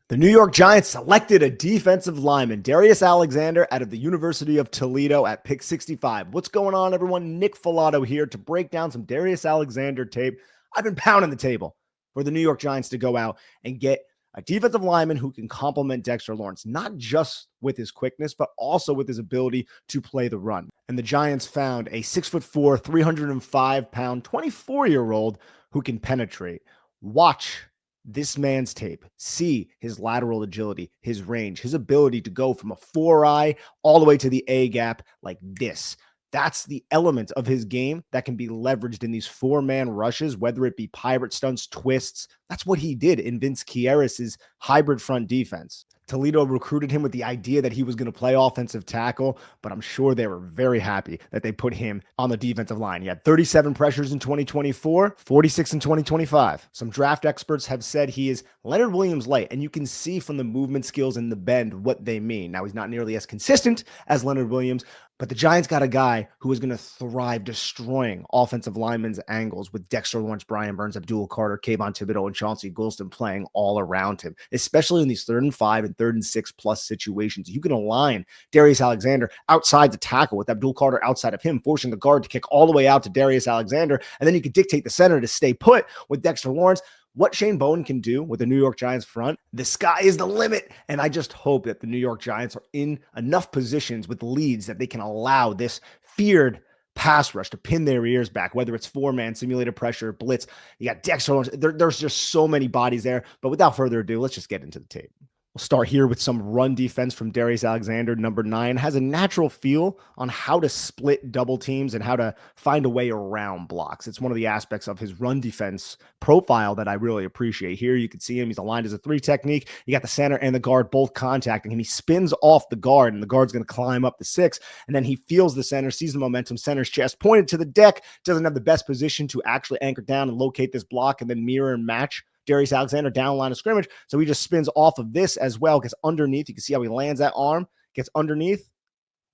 The New York Giants selected a defensive lineman, Darius Alexander, out of the University of Toledo at pick 65. What's going on, everyone? Nick Filato here to break down some Darius Alexander tape. I've been pounding the table for the New York Giants to go out and get a defensive lineman who can complement Dexter Lawrence, not just with his quickness, but also with his ability to play the run. And the Giants found a 6'4", 305-pound, 24-year-old who can penetrate. Watch this man's tape, see his lateral agility, his range, his ability to go from a 4-eye all the way to the A gap like this. That's the element of his game that can be leveraged in these 4-man rushes, whether it be pirate stunts, twists. That's what he did in Vince Kieris's hybrid front defense. Toledo recruited him with the idea that he was going to play offensive tackle, but I'm sure they were very happy that they put him on the defensive line. He had 37 pressures in 2024, 46 in 2025. Some draft experts have said he is Leonard Williams light, and you can see from the movement skills and the bend what they mean. Now, he's not nearly as consistent as Leonard Williams, but the Giants got a guy who is going to thrive destroying offensive linemen's angles with Dexter Lawrence, Brian Burns, Abdul Carter, Kayvon Thibodeau, and Chauncey Golston playing all around him, especially in these 3rd and 5 and 3rd and 6 plus situations. You can align Darius Alexander outside the tackle with Abdul Carter outside of him, forcing the guard to kick all the way out to Darius Alexander, and then you can dictate the center to stay put with Dexter Lawrence. What Shane Bowen can do with the New York Giants front, the sky is the limit. And I just hope that the New York Giants are in enough positions with leads that they can allow this feared pass rush to pin their ears back, whether it's 4-man, simulated pressure, blitz. You got Dexter Lawrence. There's just so many bodies there. But without further ado, let's just get into the tape. We'll start here with some run defense from Darius Alexander. Number 9 has a natural feel on how to split double teams and how to find a way around blocks. It's one of the aspects of his run defense profile that I really appreciate. Here you can see him. He's aligned as a 3 technique. You got the center and the guard both contacting him. He spins off the guard, and the guard's going to climb up the 6, and then he feels the center, sees the momentum, center's chest pointed to the deck, doesn't have the best position to actually anchor down and locate this block and then mirror and match Darius Alexander down line of scrimmage. So he just spins off of this as well, gets underneath. You can see how he lands that arm, gets underneath,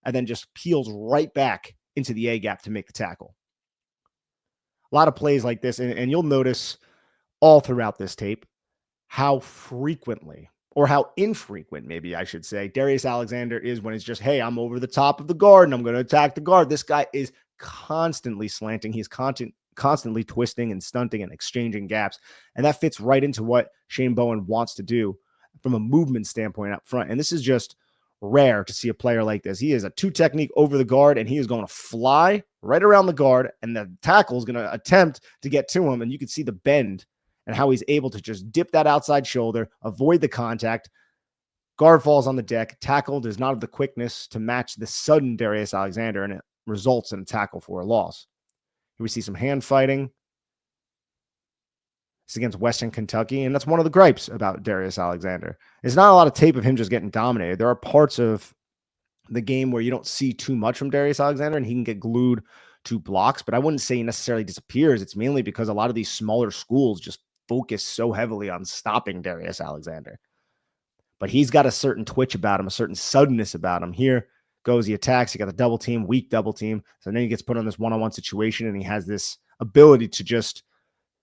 and then just peels right back into the A gap to make the tackle. A lot of plays like this, and you'll notice all throughout this tape how frequently, or how infrequent, maybe I should say, Darius Alexander is when it's just, hey, I'm over the top of the guard and I'm going to attack the guard. This guy is constantly slanting. He's constantly twisting and stunting and exchanging gaps. And that fits right into what Shane Bowen wants to do from a movement standpoint up front. And this is just rare to see a player like this. He is a 2 technique over the guard, and he is going to fly right around the guard, and the tackle is going to attempt to get to him. And you can see the bend and how he's able to just dip that outside shoulder, avoid the contact. Guard falls on the deck. Tackle does not have the quickness to match the sudden Darius Alexander, and it results in a tackle for a loss. We see some hand fighting. It's against Western Kentucky, and that's one of the gripes about Darius Alexander. There's not a lot of tape of him just getting dominated. There are parts of the game where you don't see too much from Darius Alexander, and he can get glued to blocks, but I wouldn't say he necessarily disappears. It's mainly because a lot of these smaller schools just focus so heavily on stopping Darius Alexander. But he's got a certain twitch about him, a certain suddenness about him. Here goes, he attacks, he got the double team, weak double team. So then he gets put on this one-on-one situation, and he has this ability to just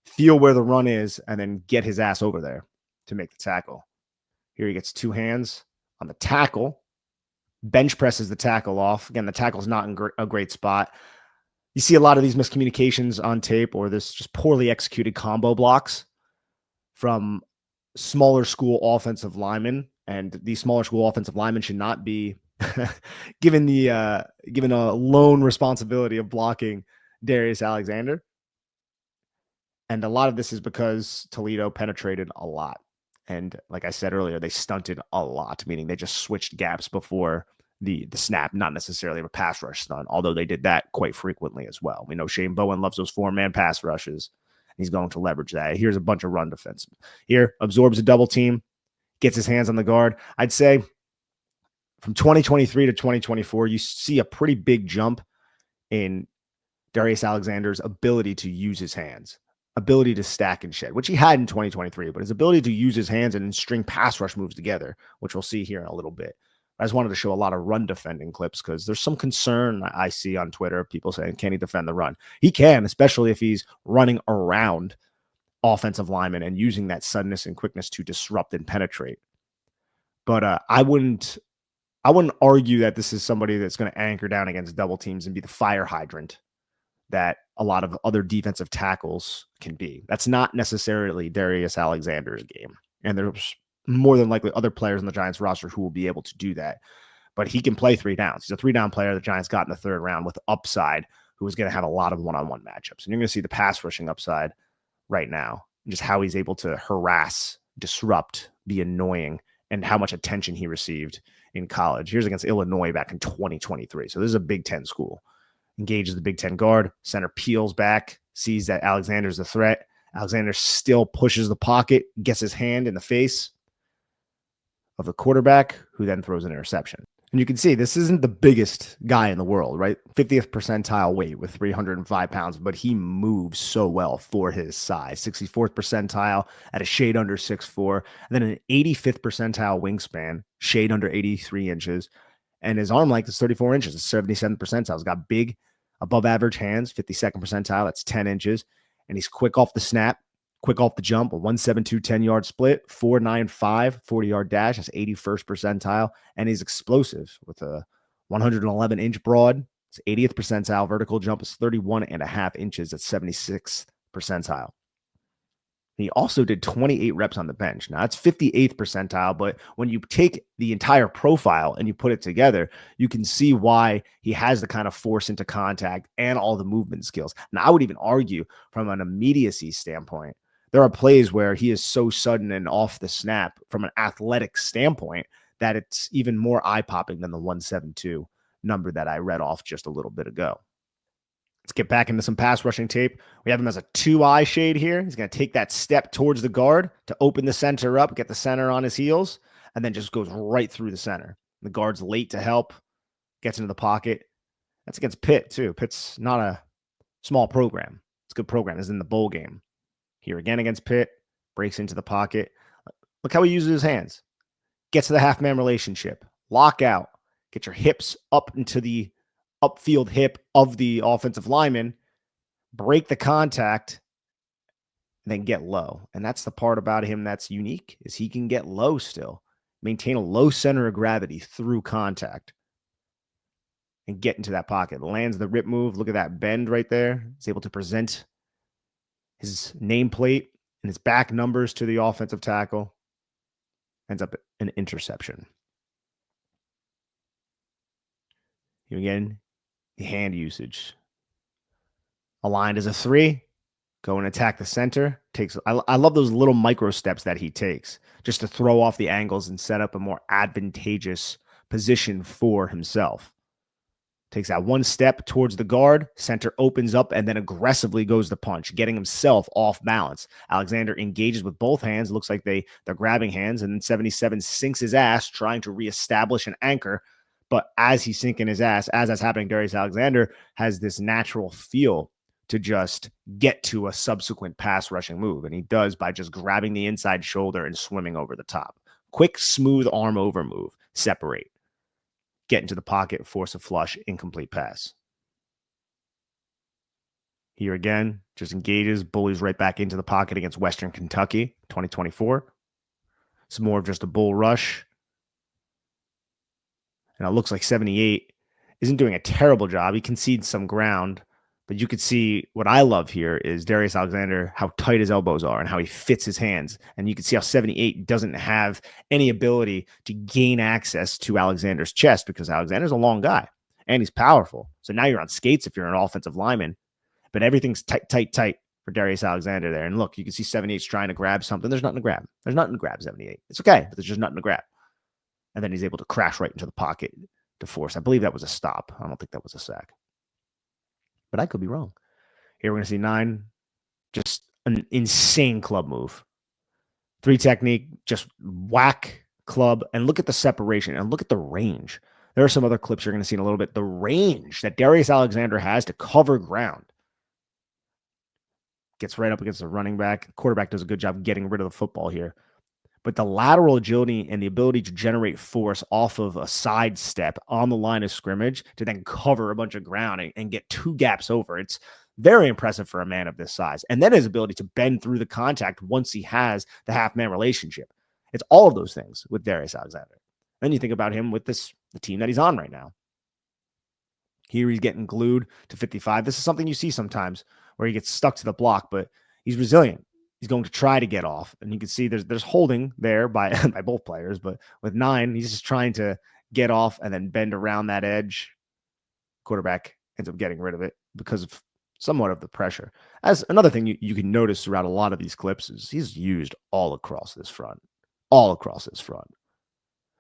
feel where the run is and then get his ass over there to make the tackle. Here he gets 2 hands on the tackle, bench presses the tackle off. Again, the tackle's not in a great spot. You see a lot of these miscommunications on tape, or this just poorly executed combo blocks from smaller school offensive linemen, and these smaller school offensive linemen should not be given a lone responsibility of blocking Darius Alexander. And a lot of this is because Toledo penetrated a lot. And like I said earlier, they stunted a lot, meaning they just switched gaps before the snap, not necessarily a pass rush stunt, although they did that quite frequently as well. We know Shane Bowen loves those 4-man pass rushes. He's going to leverage that. Here's a bunch of run defense. Here, absorbs a double team, gets his hands on the guard. I'd say from 2023 to 2024, you see a pretty big jump in Darius Alexander's ability to use his hands, ability to stack and shed, which he had in 2023, but his ability to use his hands and string pass rush moves together, which we'll see here in a little bit. I just wanted to show a lot of run defending clips because there's some concern I see on Twitter, people saying, can he defend the run? He can, especially if he's running around offensive linemen and using that suddenness and quickness to disrupt and penetrate. But I wouldn't argue that this is somebody that's going to anchor down against double teams and be the fire hydrant that a lot of other defensive tackles can be. That's not necessarily Darius Alexander's game. And there's more than likely other players on the Giants roster who will be able to do that. But he can play 3 downs. He's a 3-down player the Giants got in the 3rd round with upside, who is going to have a lot of one-on-one matchups. And you're going to see the pass rushing upside right now, just how he's able to harass, disrupt, be annoying, and how much attention he received in college. Here's against Illinois back in 2023. So this is a Big Ten school. Engages the Big Ten guard. Center peels back, sees that Alexander's a threat. Alexander still pushes the pocket, gets his hand in the face of the quarterback, who then throws an interception. And you can see this isn't the biggest guy in the world, right? 50th percentile weight with 305 pounds, but he moves so well for his size. 64th percentile at a shade under 6'4", and then an 85th percentile wingspan, shade under 83 inches. And his arm length is 34 inches. It's 77th percentile. He's got big, above average hands, 52nd percentile. That's 10 inches. And he's quick off the snap, quick off the jump, a 1.72 10-yard split, 4.95 40-yard dash. That's 81st percentile. And he's explosive with a 111-inch broad. It's 80th percentile. Vertical jump is 31.5 inches. That's 76th percentile. He also did 28 reps on the bench. Now, that's 58th percentile, but when you take the entire profile and you put it together, you can see why he has the kind of force into contact and all the movement skills. Now, I would even argue from an immediacy standpoint, there are plays where he is so sudden and off the snap from an athletic standpoint that it's even more eye-popping than the 172 number that I read off just a little bit ago. Let's get back into some pass rushing tape. We have him as a 2-eye shade here. He's going to take that step towards the guard to open the center up, get the center on his heels, and then just goes right through the center. The guard's late to help, gets into the pocket. That's against Pitt, too. Pitt's not a small program. It's a good program. It's in the bowl game. Here again against Pitt, breaks into the pocket. Look how he uses his hands. Gets to the half-man relationship. Lock out. Get your hips up into the upfield hip of the offensive lineman, break the contact, and then get low. And that's the part about him that's unique, is he can get low still, maintain a low center of gravity through contact, and get into that pocket. Lands the rip move. Look at that bend right there. He's able to present his nameplate and his back numbers to the offensive tackle. Ends up an interception. Here again, the hand usage. Aligned as a 3. Go and attack the center. I love those little micro steps that he takes just to throw off the angles and set up a more advantageous position for himself. Takes that one step towards the guard. Center opens up and then aggressively goes the punch, getting himself off balance. Alexander engages with both hands. Looks like they're grabbing hands. And then 77 sinks his ass, trying to reestablish an anchor. But as he's sinking his ass, as that's happening, Darius Alexander has this natural feel to just get to a subsequent pass rushing move. And he does by just grabbing the inside shoulder and swimming over the top. Quick, smooth arm over move. Separate. Get into the pocket, force a flush, incomplete pass. Here again, just engages, bullies right back into the pocket against Western Kentucky, 2024. It's more of just a bull rush. And it looks like 78 isn't doing a terrible job. He concedes some ground, but you could see what I love here is Darius Alexander, how tight his elbows are and how he fits his hands. And you can see how 78 doesn't have any ability to gain access to Alexander's chest because Alexander's a long guy and he's powerful. So now you're on skates if you're an offensive lineman, but everything's tight for Darius Alexander there. And look, you can see 78's trying to grab something. There's nothing to grab. There's nothing to grab, 78. It's okay, but there's just nothing to grab. And then he's able to crash right into the pocket to force. I believe that was a stop. I don't think that was a sack. But I could be wrong. Here we're going to see 9. Just an insane club move. 3 technique, just whack club. And look at the separation. And look at the range. There are some other clips you're going to see in a little bit. The range that Darius Alexander has to cover ground. Gets right up against the running back. Quarterback does a good job getting rid of the football here. But the lateral agility and the ability to generate force off of a side step on the line of scrimmage to then cover a bunch of ground and get 2 gaps over. It's very impressive for a man of this size. And then his ability to bend through the contact once he has the half-man relationship. It's all of those things with Darius Alexander. Then you think about him with the team that he's on right now. Here he's getting glued to 55. This is something you see sometimes where he gets stuck to the block, but he's resilient. He's going to try to get off. And you can see there's holding there by, by both players, but with 9, he's just trying to get off and then bend around that edge. Quarterback ends up getting rid of it because of somewhat of the pressure. As another thing you can notice throughout a lot of these clips is he's used all across this front.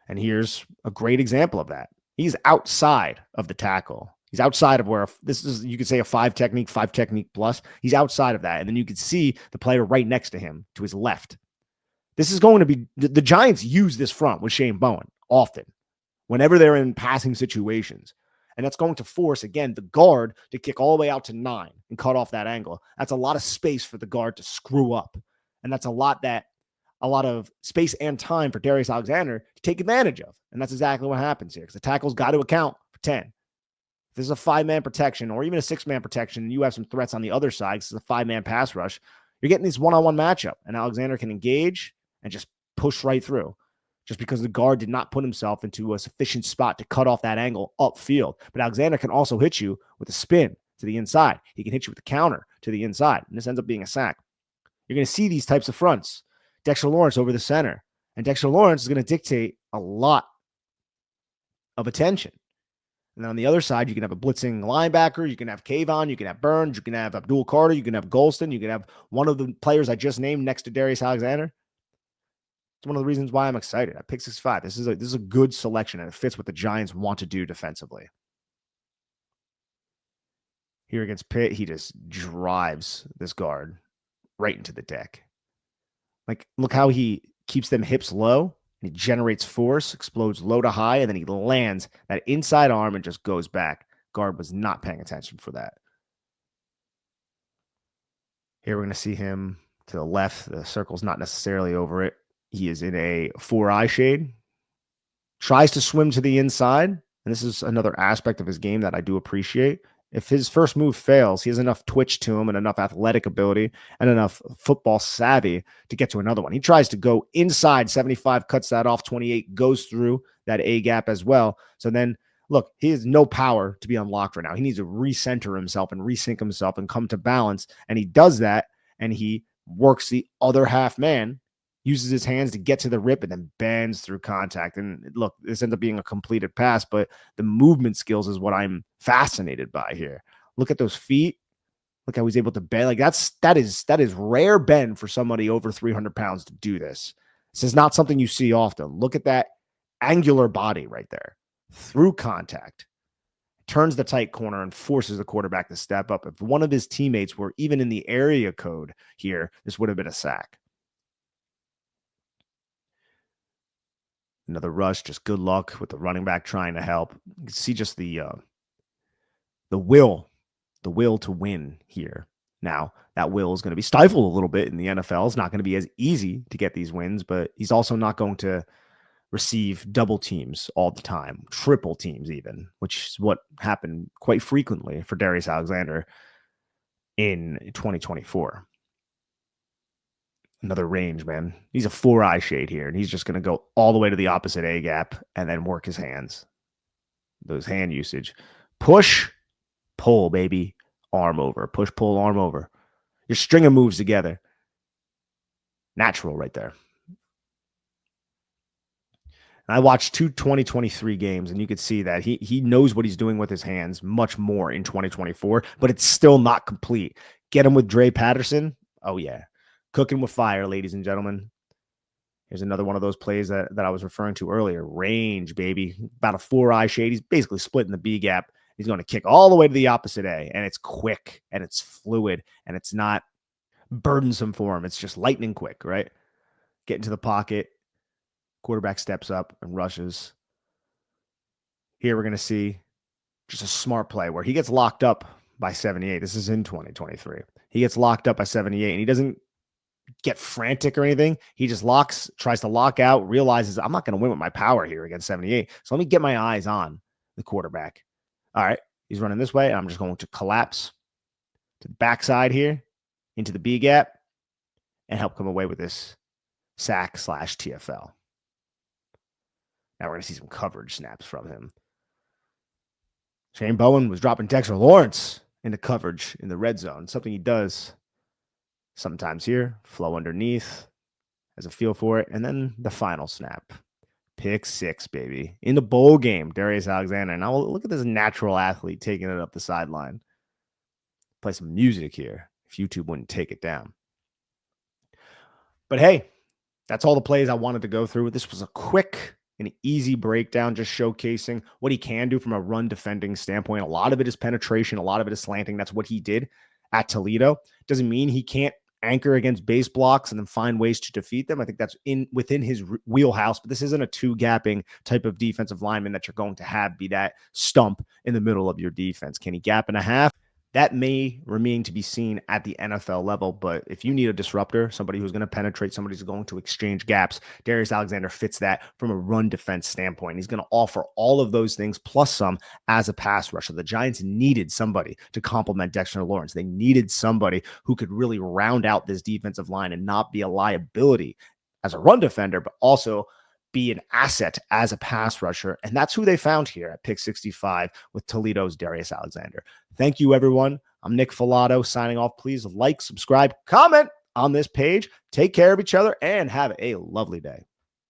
And here's a great example of that. He's outside of the tackle. He's outside of where this is, you could say a 5 technique plus. He's outside of that. And then you could see the player right next to him to his left. This is going to be, the Giants use this front with Shane Bowen often, whenever they're in passing situations. And that's going to force, again, the guard to kick all the way out to 9 and cut off that angle. That's a lot of space for the guard to screw up. And that's a lot of space and time for Darius Alexander to take advantage of. And that's exactly what happens here, because the tackle's got to account for 10. If this is a 5-man protection or even a 6-man protection, and you have some threats on the other side, because it's a 5-man pass rush, you're getting this one-on-one matchup, and Alexander can engage and just push right through, just because the guard did not put himself into a sufficient spot to cut off that angle upfield. But Alexander can also hit you with a spin to the inside. He can hit you with a counter to the inside, and this ends up being a sack. You're going to see these types of fronts. Dexter Lawrence over the center. And Dexter Lawrence is going to dictate a lot of attention. And then on the other side, you can have a blitzing linebacker. You can have Kayvon. You can have Burns. You can have Abdul Carter. You can have Golston. You can have one of the players I just named next to Darius Alexander. It's one of the reasons why I'm excited. At pick 65, this is a good selection, and it fits what the Giants want to do defensively. Here against Pitt, he just drives this guard right into the deck. Like, look how he keeps them hips low, and he generates force, explodes low to high, and then he lands that inside arm and just goes back. Guard was not paying attention for that. Here we're going to see him to the left. The circle's not necessarily over it. He is in a 4-eye shade. Tries to swim to the inside, and this is another aspect of his game that I do appreciate. If his first move fails, he has enough twitch to him and enough athletic ability and enough football savvy to get to another one. He tries to go inside 75, cuts that off 28, goes through that A gap as well. So then, look, he has no power to be unlocked right now. He needs to recenter himself and resync himself and come to balance. And he does that, and he works the other half man, uses his hands to get to the rip, and then bends through contact. And look, this ends up being a completed pass, but the movement skills is what I'm fascinated by here. Look at those feet. Look how he's able to bend. Like that is rare bend for somebody over 300 pounds to do this. This is not something you see often. Look at that angular body right there through contact. Turns the tight corner and forces the quarterback to step up. If one of his teammates were even in the area code here, this would have been a sack. Another rush, just good luck with the running back trying to help. You can see just the will to win here. Now, that will is going to be stifled a little bit in the NFL. It's not going to be as easy to get these wins, but he's also not going to receive double teams all the time, triple teams even, which is what happened quite frequently for Darius Alexander in 2024. Another range, man. He's a 4-eye shade here, and he's just going to go all the way to the opposite A gap and then work his hands. Those hand usage. Push, pull, baby. Arm over. Push, pull, arm over. Your string of moves together. Natural right there. And I watched 2 2023 games, and you could see that he knows what he's doing with his hands much more in 2024, but it's still not complete. Get him with Dre Patterson. Oh, yeah. Cooking with fire, ladies and gentlemen. Here's another one of those plays that I was referring to earlier. Range, baby. About a 4-eye shade. He's basically splitting the B gap. He's going to kick all the way to the opposite A, and it's quick, and it's fluid, and it's not burdensome for him. It's just lightning quick, right? Get into the pocket. Quarterback steps up and rushes. Here we're going to see just a smart play where he gets locked up by 78. This is in 2023. He gets locked up by 78, and he doesn't get frantic or anything. He just tries to lock out, realizes I'm not going to win with my power here against 78. So let me get my eyes on the quarterback. All right, he's running this way, and I'm just going to collapse to the backside here into the B gap and help come away with this sack/TFL. Now we're going to see some coverage snaps from him. Shane Bowen was dropping Dexter Lawrence into coverage in the red zone, something he does sometimes here. Flow underneath, has a feel for it. And then the final snap. Pick 6, baby. In the bowl game, Darius Alexander. Now look at this natural athlete taking it up the sideline. Play some music here if YouTube wouldn't take it down. But hey, that's all the plays I wanted to go through. This was a quick and easy breakdown, just showcasing what he can do from a run defending standpoint. A lot of it is penetration. A lot of it is slanting. That's what he did at Toledo. Doesn't mean he can't anchor against base blocks and then find ways to defeat them. I think that's within his wheelhouse, but this isn't a 2-gapping type of defensive lineman that you're going to have be that stump in the middle of your defense. Can he gap in a half? That may remain to be seen at the NFL level, but if you need a disruptor, somebody who's going to penetrate, somebody who's going to exchange gaps, Darius Alexander fits that from a run defense standpoint. He's going to offer all of those things plus some as a pass rusher. The Giants needed somebody to complement Dexter Lawrence. They needed somebody who could really round out this defensive line and not be a liability as a run defender, but also be an asset as a pass rusher. And that's who they found here at pick 65 with Toledo's Darius Alexander. Thank you, everyone. I'm Nick Filato signing off. Please like, subscribe, comment on this page. Take care of each other and have a lovely day.